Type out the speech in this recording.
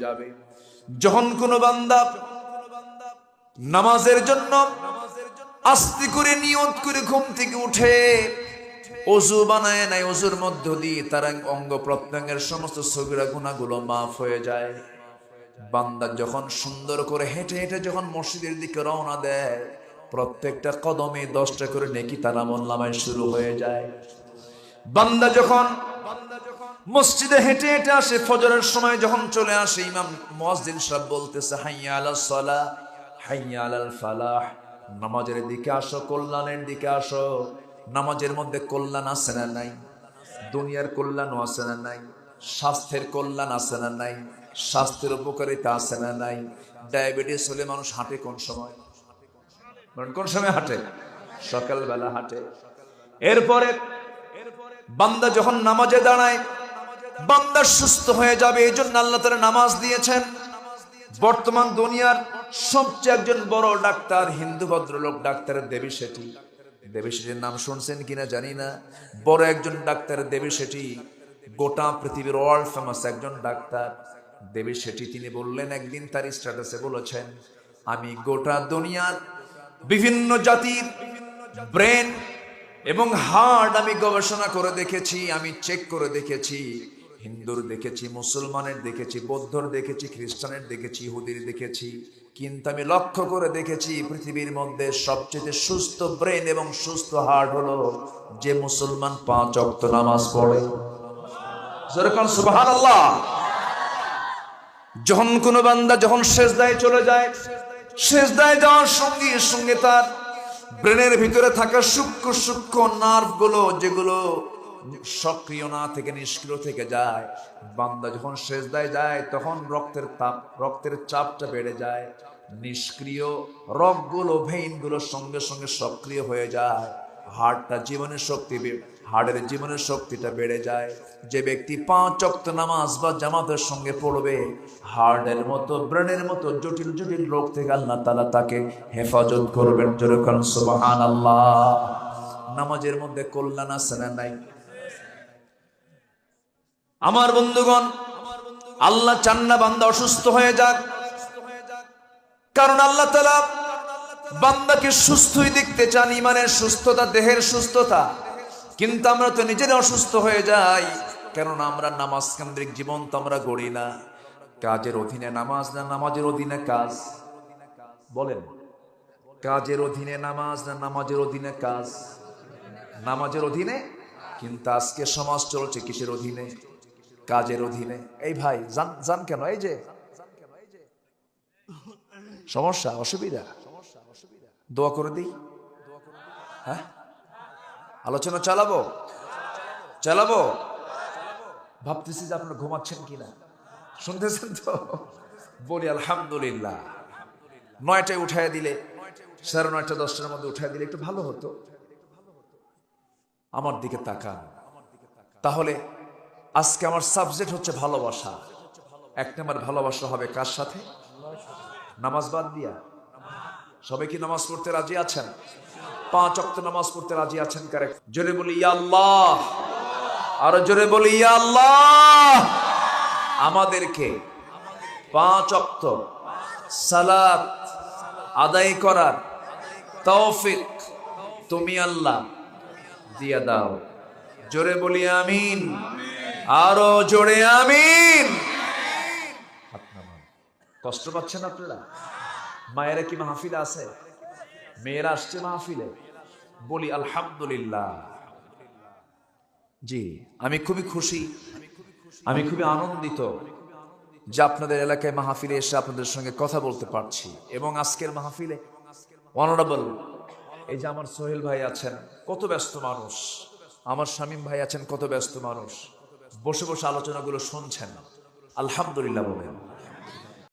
যাবে। যখন কোন বান্দা নামাজের জন্য আস্তে করে নিয়ত করে ঘুম থেকে উঠে, ওযু বানায় নাই, ওযুর মধ্য দিয়ে তার অঙ্গ প্রত্যঙ্গের সমস্ত সগীরা গুনাহগুলো মাফ হয়ে যায়। বান্দা যখন সুন্দর করে হেঁটে হেঁটে যখন মসজিদের দিকে রওনা দেয়, প্রত্যেকটা কদমে 10টা করে নেকি তার আমলনামায় শুরু হয়ে যায়। বান্দা যখন মসজিদে হেঁটে হেঁটে আসে, ফজরের সময় যখন চলে আসে, ইমাম মুয়াজ্জিন সাহেব বলতেছে হাইয়া আলাস সালাহ হাইয়া আলাল ফালাহ, নামাজের দিকে আসো, কল্যাণের দিকে আসো। নামাজের মধ্যে কল্যাণ আছে না নাই? দুনিয়ার কল্যাণও আছে না নাই? স্বাস্থ্যের কল্যাণ আছে না নাই? স্বাস্থ্যের উপকারিতা আছে না নাই? ডায়াবেটিস হলে মানুষ হাঁটে কোন সময়? কোন সময় হাঁটে? সকালবেলা হাঁটে। এরপরে বান্দা যখন নামাজে দাঁড়ায়, বান্দা সুস্থ হয়ে যাবে। এই জন্য আল্লাহ তাআলা নামাজ দিয়েছেন। বর্তমান দুনিয়ার সবচেয়ে একজন বড় ডাক্তার, হিন্দু ভদ্রলোক ডাক্তার দেবী শেঠি। দেবী শেঠির নাম শুনছেন কিনা জানি না। বড় একজন ডাক্তার দেবী শেঠি, গোটা পৃথিবীর ওয়ার্ল্ড ফেমাস একজন ডাক্তার দেবী শেঠি। তিনি বললেন, একদিন তার স্ট্যাটাসে বলেছেন, আমি গোটা দুনিয়ার বিভিন্ন জাতির ব্রেন এবং হার্ট আমি গবেষণা করে দেখেছি, আমি চেক করে দেখেছি। হিন্দুর দেখেছি, মুসলমানের দেখেছি, বৌদ্ধর দেখেছি, খ্রিস্টানের দেখেছি, ইহুদির দেখেছি, কিন্তু আমি লক্ষ্য করে দেখেছি পৃথিবীর মধ্যে সবচেয়ে সুস্থ ব্রেন এবং সুস্থ হার্ট হলো যে মুসলমান 5 ওয়াক্ত নামাজ পড়ে। যেরকম সুবহানাল্লাহ। যখন কোন বান্দা যখন সেজদায় চলে যায়, সেজদায় যাওয়ার সঙ্গে সঙ্গে তার ব্রেনের ভিতরে থাকা সূক্ষ্ম সূক্ষ্ম নার্ভ গুলো, যেগুলো সক্রিয় না থেকে নিষ্ক্রিয় থেকে যায়, বান্দা যখন সেজদায় যায় তখন রক্তের চাপটা বেড়ে যায়। নিষ্ক্রিয় রগগুলো, ভেইনগুলো সঙ্গে সঙ্গে সক্রিয় হয়ে যায়। হার্টের জীবনের শক্তিটা বেড়ে যায়। যে ব্যক্তি 5 ওয়াক্ত নামাজ বা জামাতের সঙ্গে পড়বে, হার্টের মতো ব্রেনের মতো জটিল জটিল রোগ থেকে আল্লাহ তাআলা তাকে হেফাজত করবেন। যেরকম সুবহানাল্লাহ। নামাজের মধ্যে কল্যাণ আছে না নাই? আমার বন্ধুগণ, আল্লাহ চান না বান্দা অসুস্থ হয়ে যাক, কারণ আল্লাহ তাআলা বান্দাকে সুস্থই দেখতে চান, ইমানের সুস্থতা, দেহের সুস্থতা। কিন্তু আমরা তো নিজেরা অসুস্থ হয়ে যাই, কেননা আমরা নামাজ কেন্দ্রিক জীবন তো আমরা গড়ি না। কাজের অধীনে নামাজ না নামাজের অধীনে কাজ? বলেন, কাজের অধীনে নামাজ না নামাজের অধীনে কাজ? নামাজের অধীনে। কিন্তু আজকে সমাজ চলছে কিসের অধীনে? কাজের অধীনে। এই ভাই জান কেন? এই যে সমস্যা, অসুবিধা, দোয়া করে দিই। হ্যাঁ, আলোচনা চালাবো। ভাবতেছি যে আপনারা ঘুমাচ্ছেন কিনা, শুনতেছেন তো? বলি আলহামদুলিল্লাহ। 9টায় উঠায় দিলে, 9:30 10টার মধ্যে উঠায় দিলে একটু ভালো হতো। আমার দিকে তাকান। তাহলে আজকে আমার সাবজেক্ট হচ্ছে ভালোবাসা। 1 নম্বর ভালোবাসা হবে কার সাথে? নামাজ বাদ দিয়া। সবাই কি নামাজ পড়তে রাজি আছেন? 5 ওয়াক্ত নামাজ পড়তে রাজি আছেন কারে? জোরে বলি ইয়া আল্লাহ। আরো জোরে বলি ইয়া আল্লাহ। আমাদেরকে 5 ওয়াক্ত সালাত আদায় করার তৌফিক তুমি আল্লাহ দিয়া দাও। জোরে বলি আমিন। আরো জোরে আমিন। কষ্ট পাচ্ছেন আপনারা? মায়েরা কি মাহফিলে আছে? মেয়েরা আসছে মাহফিলে? বলি আলহামদুলিল্লাহ। জি, আমি খুবই খুশি, আমি খুবই আনন্দিত যে আপনাদের এলাকায় মাহফিলে এসে আপনাদের সঙ্গে কথা বলতে পারছি। এবং আজকের মাহফিলে অনারেবল এই যে আমার সোহেল ভাই আছেন, কত ব্যস্ত মানুষ। আমার শামীম ভাই আছেন, কত ব্যস্ত মানুষ। বসে বসে আলোচনাগুলো শুনছেন। আলহামদুলিল্লাহ বলেন।